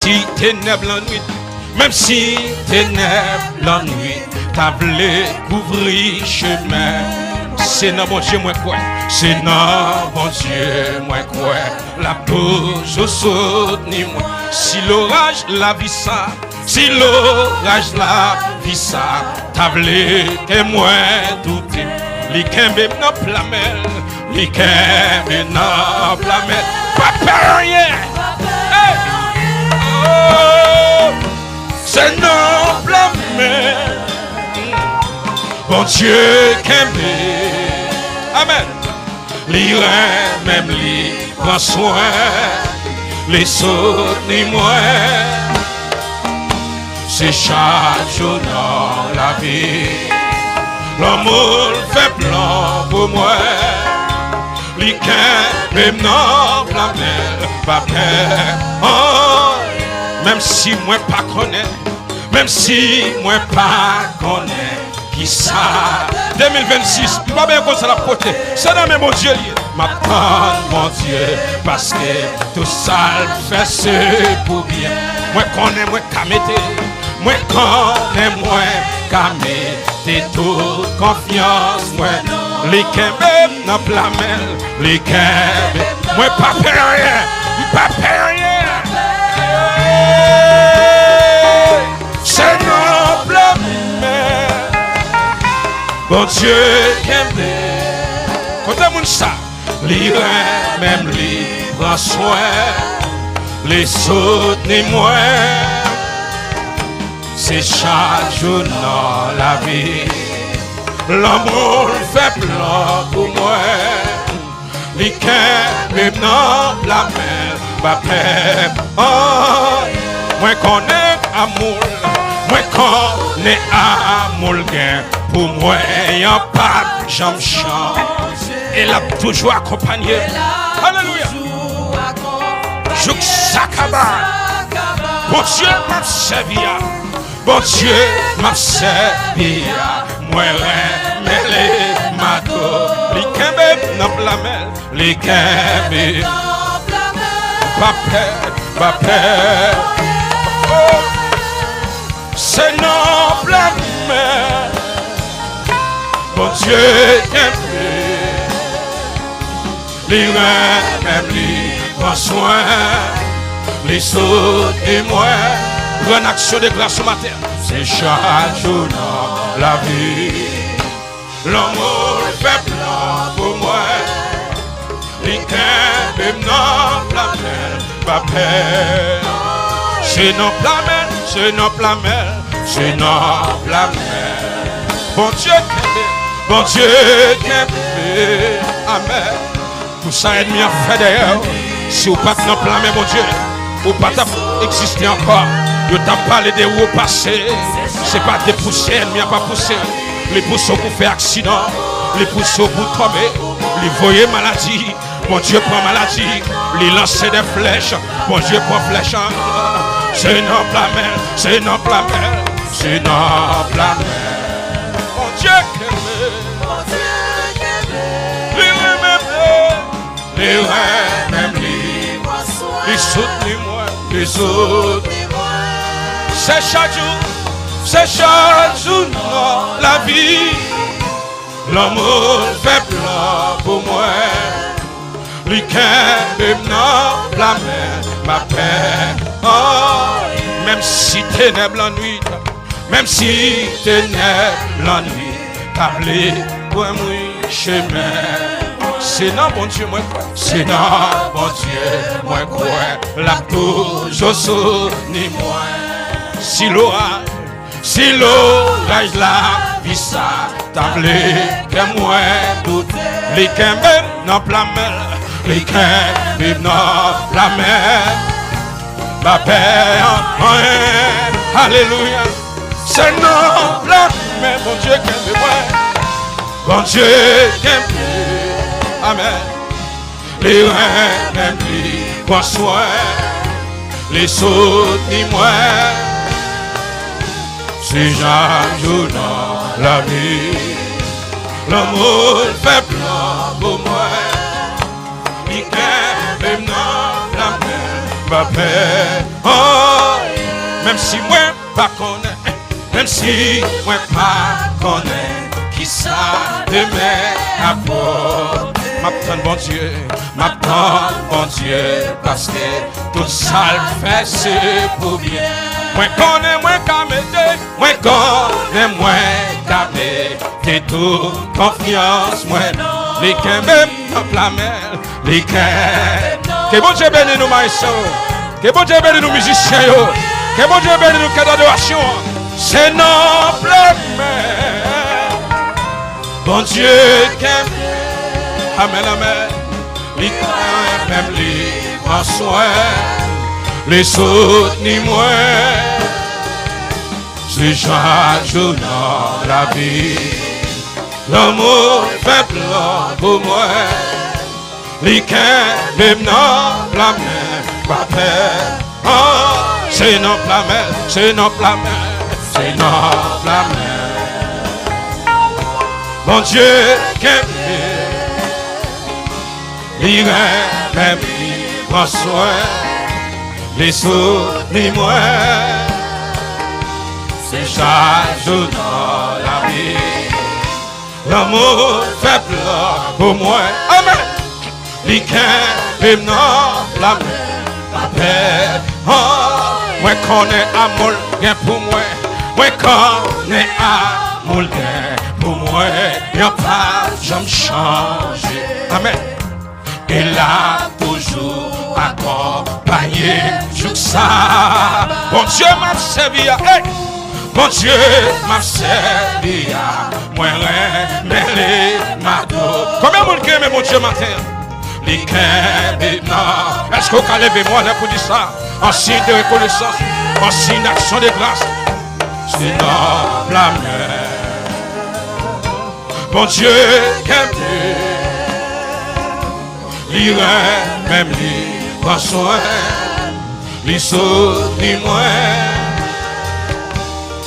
si ténèbres la nuit, même si ténèbres la nuit, t'as voulu couvrir chemin. C'est dans mon Dieu, moi quoi? C'est dans mon Dieu, moi quoi? La pause au soutenir moi. Si l'orage la vie ça, si l'orage la vie ça, t'as voulu que moi douter. Les kembe n'a plamel, les kembe n'a plamel, pas peur rien. Oh, c'est non plamel. Bon Dieu kembe, amen. Les reins même les prend soin, les sautes ni moi. C'est chaque jour dans la vie. L'amour fait plan pour moi. Les quins, même non, la mer, pas peur. Oh, même si moi pas connais, même si moi pas connais, qui ça? 2026, pas bien comme ça la portée. C'est dans mes mon Dieu, m'attends mon Dieu, parce que tout ça fait c'est pour bien. Moi connais, moi camete, moi connais, moi camete. C'est toute confiance, moi. Les kembe n'a plamel, les kembe. Moi pas peur rien, pas peur rien. C'est non plamel. Bon Dieu kembe. Quand on ça, les reins même les prend soin, les soutenir moi. C'est chaque jour dans la vie. L'amour fait plan pour moi. Les cœurs, même dans la mer, pas peur. Oh, moi connais amour, moi connais amour gain. Pour moi, y'a pas j'aime chant. Elle a toujours accompagné. Alléluia. Jouk Sakaba. Bon Dieu m'a servi. Bon Dieu m'a servi, moi remêlé ma go. Les kembe n'a plamel, les kembe pas peur, pas peur. Oh, c'est non plamel. Bon Dieu kembe, les reins même les prend soin, les sauts et moi. Une action de grâce ce matin. C'est chaque jour dans la vie. L'amour fait plan pour moi. Les cœurs même dans la mer, pas peur. C'est non plamel, c'est non plamel, c'est non plamel. Bon Dieu kembe, bon Dieu kembe, amen. Tout ça ennemi a fait d'ailleurs. Si vous pas non plamel, bon Dieu, vous pas exister encore. Je t'ai parlé de où passer. C'est pas des poussières, il n'y a pas poussé. Les poussons pour faire accident. Les poussons pour tomber. Les voyer maladie. Mon Dieu prend maladie. Les lancer des flèches. Mon Dieu prend flèche. C'est non plamel. C'est non plamel. C'est non plamel. Mon Dieu les reins même les soutenez-moi. Les autres. C'est chaque jour dans la vie. L'amour fait plan pour moi. Les cœurs même dans la mer, ma paix. Oh, même si ténèbres la nuit, même si ténèbres la nuit, tablé pour moi chemin. C'est non bon Dieu moi quoi. C'est non bon Dieu moi quoi. La toujours soutenir moi. Si l'orage la vie ça, tablé que moi tout. Les kembe dans la mer, les kembe dans la mer. Ma paix en alléluia. C'est non la mer, mon Dieu kembe moi. Bon Dieu kembe, amen. Les reins même lui prend soin, les soutenir moi. Si j'ajoue dans la vie, l'amour fait plan pour moi. Il même dans la mer, ma paix. Oh, même si moi pas connais, même si moi pas connais, qui ça demain apporte. M'attends bon Dieu, m'attends bon Dieu, parce que tout ça le fait c'est pour bien. Moi connais, moi qu'à m'aider, moi connais, moi qu'à m'aider, tout confiance, moi les qu'un même la mer, les qu'un. Que bon Dieu bénisse nous maïsons, que bon Dieu bénisse nous musiciens, que bon Dieu bénisse nous cadres d'adoration. C'est noble, bon Dieu qu'aime. Amen, amen. Les qu'aime, même les prend soin, les soutenir moi. C'est chaque jour dans la vie. L'amour fait plan pour moi. Les qu'aime, même dans la mer, pas peur. Oh, c'est non la mer, c'est non la mer. C'est notre la mer. Mon Dieu, qu'aime, il même il prend soin, les souvenirs moi. C'est chaque jour dans la vie. L'amour fait plan pour moi. Amen. Il qu'aime dans la mer, la paix. Oh, moi connais amour bien pour moi. Moi connais amour pour moi, y'a pas jamais changé. Amen. Il a toujours accompagné jusqu'à ça. Bon Dieu m'a servi, hey! Bon Dieu m'a servi, moi mêlé ma dos. Combien de monde qui aime mon Dieu matin? Les qu'aiment, non. Est-ce qu'on peut lever moi là pour dire ça? En signe de reconnaissance, en signe d'action de grâce. C'est noble la mer. Bon Dieu qu'aime, l'ira même lui prend soin, lui soutenir moi.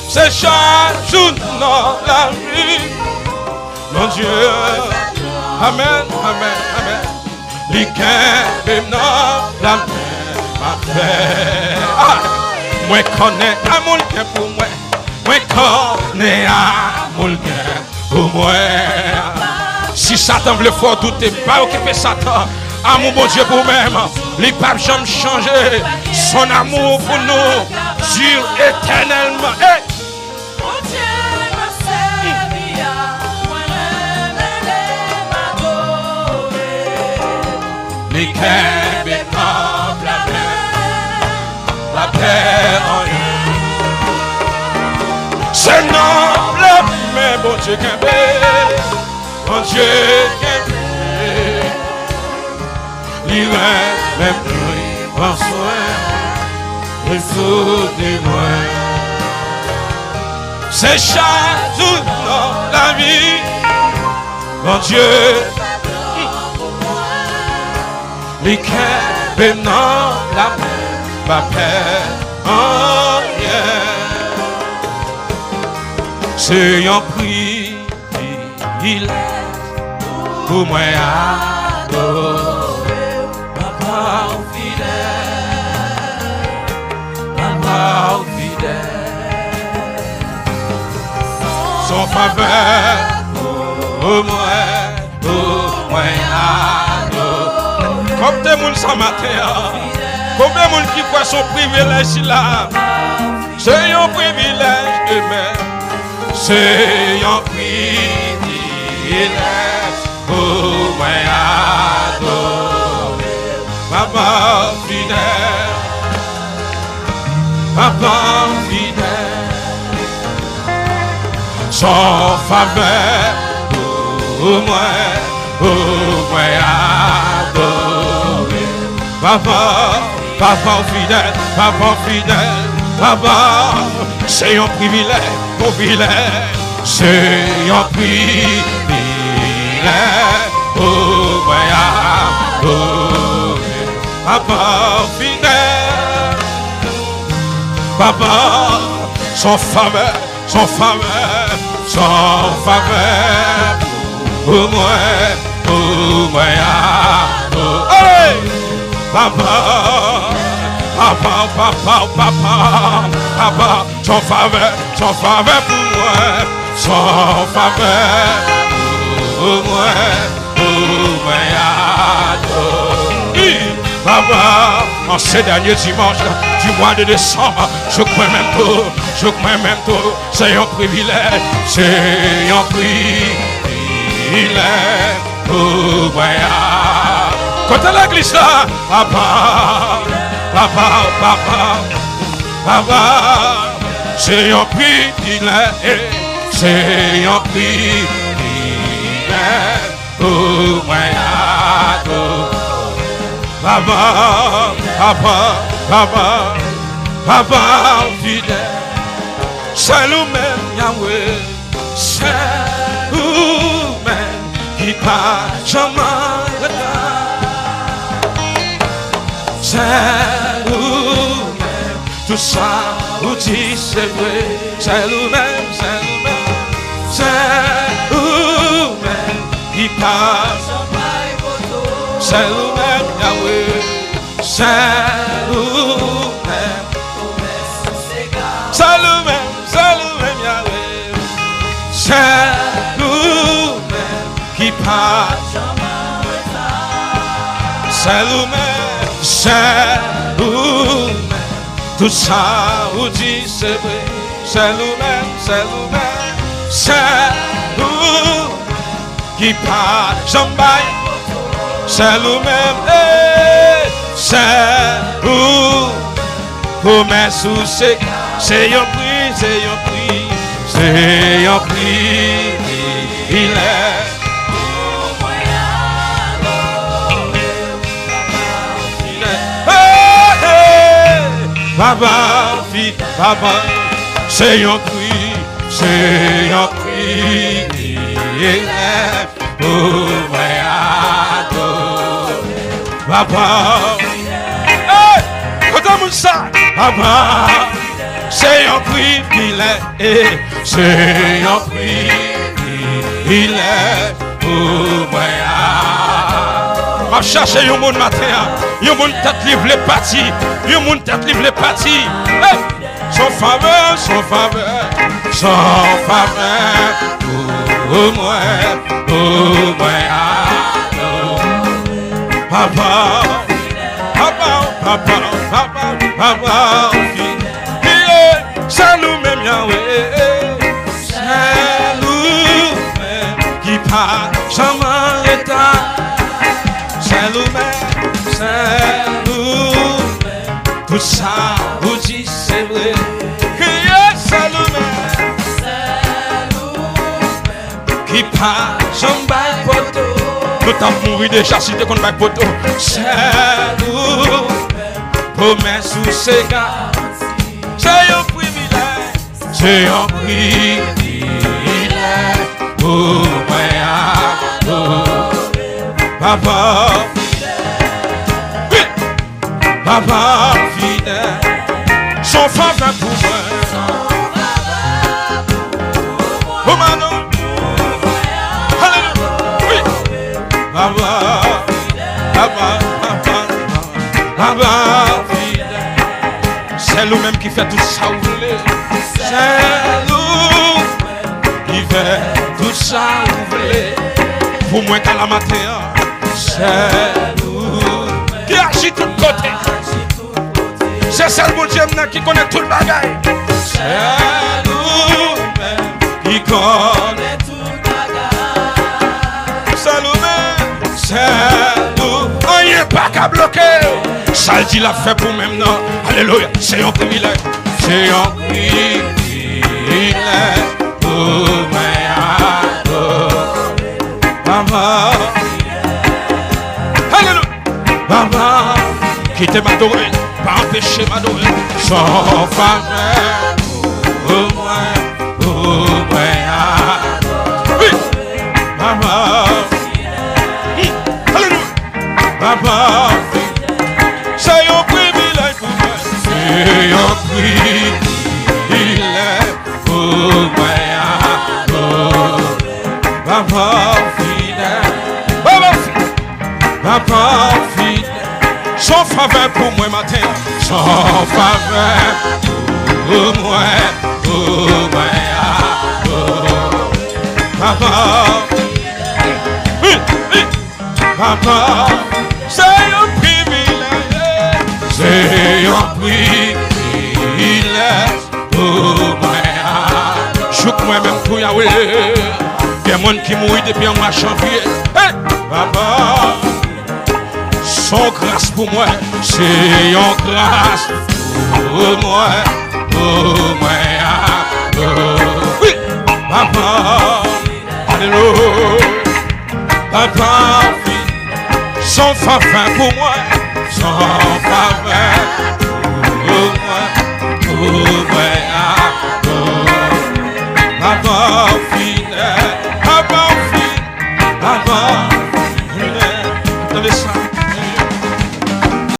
C'est chaque jour dans la vie. Mon Dieu, amen, amen, amen. Lui qu'aime dans la mer, ma paix. Ah, moi connais amour pour moi. Moi connais amour pour moi. Si Satan veut fort douter, pas occuper Satan. Amour bon Dieu pour même. Les papes jamais changer. Son amour pour nous dure éternellement. Hey! Les qu'aiment comme la paix en lui. C'est noble, mais bon Dieu qu'aime, bon Dieu qu'aime. L'ira même lui prend soin, il faut des moins. C'est chaque jour dans la vie, bon Dieu. Les qu'aiment dans la mer, ma paix en rien. C'est un privilège pour moi adorer Papa fidèle, Papa fidèle. Son faveur pour moi adorer. Comme des gens ce matin, combien de monde qui voit son privilège là? C'est un privilège de même. C'est un privilège pour moi adorer Papa fidèle, Papa fidèle. Son faveur pour moi adorer Papa, Papa fidèle, Papa fidèle, Papa. C'est un privilège, c'est un privilège pour moi adorer Papa fidèle, Papa. Son faveur pour moi adorer Papa, Papa, Papa, Papa. papa, son faveur pour moi, son faveur pour moi, oui, papa, en ces derniers dimanches du mois de décembre, je crois même tout, c'est un privilège, pour moi. Quand à l'église là, papa, c'est un privilège, pour moi. Papa, fidèle, c'est nous-mêmes, Yahweh, c'est nous-mêmes qui pas jamais c'est nous-mêmes, tout ça, vous dites c'est vrai, c'est nous-mêmes, c'est nous-mêmes qui pas c'est nous-mêmes, Yahweh, c'est nous-mêmes, c'est nous-mêmes, Yahweh, c'est nous-mêmes qui pas c'est nous-mêmes, tout ça vous dit c'est vrai, c'est nous-mêmes, c'est nous qui pas jambaille, c'est nous-mêmes, c'est nous, promesse ou c'est un prix, il est. Papa, c'est un prix, il est pour moi. Papa, quand on ça, papa, c'est un prix, c'est un prix, il est pour moi. Je cherche un monde matin, un monde tête livre les parties, un monde tête livre les parties. Son faveur pour moi, papa, c'est nous-mêmes, Yahweh, c'est nous-mêmes qui pas jamais état. C'est nous-mêmes, tout ça vous dit c'est vrai. C'est nous-mêmes, qui pas jamais poteau. Nous t'avons mouru déjà si t'es qu'on va poteau. C'est nous, promesse ou c'est gars. C'est un privilège, pour moi. Papa, oui, papa fidèle, son faveur pour moi. Oh Manon, alléluia, oui, papa fidèle, c'est nous-mêmes qui fait tout ça vous voulez. C'est nous qui fait tout ça vous voulez. Pour moi qu'à la matin. C'est nous qui agit tout côté. C'est ça le bon Dieu qui connaît tout le bagaille. C'est nous qui connaît tout le bagaille. C'est nous-mêmes, c'est nous. Rien pas qu'à bloquer. Ça le dit l'a fait pour même non. Alléluia, c'est un privilège. C'est un privilège pour moi. Maman. Papa, qui t'aime m'adorer, pas empêcher m'adorer. Sans faveur, pour moi, oui, papa, alléluia, papa, c'est un privilège pour moi, c'est un privilège pour moi, papa, fidèle, papa, fidèle. Son faveur pour moi matin, son faveur pour moi, papa, papa, c'est un privilège, c'est un privilège pour moi. Je crois moi-même pour Yahweh, il y a des gens qui mourent depuis un mois janvier. Papa, son grâce pour moi, c'est une grâce pour moi, oui, papa, alléluia, papa, son faveur pour moi, son faveur pour moi,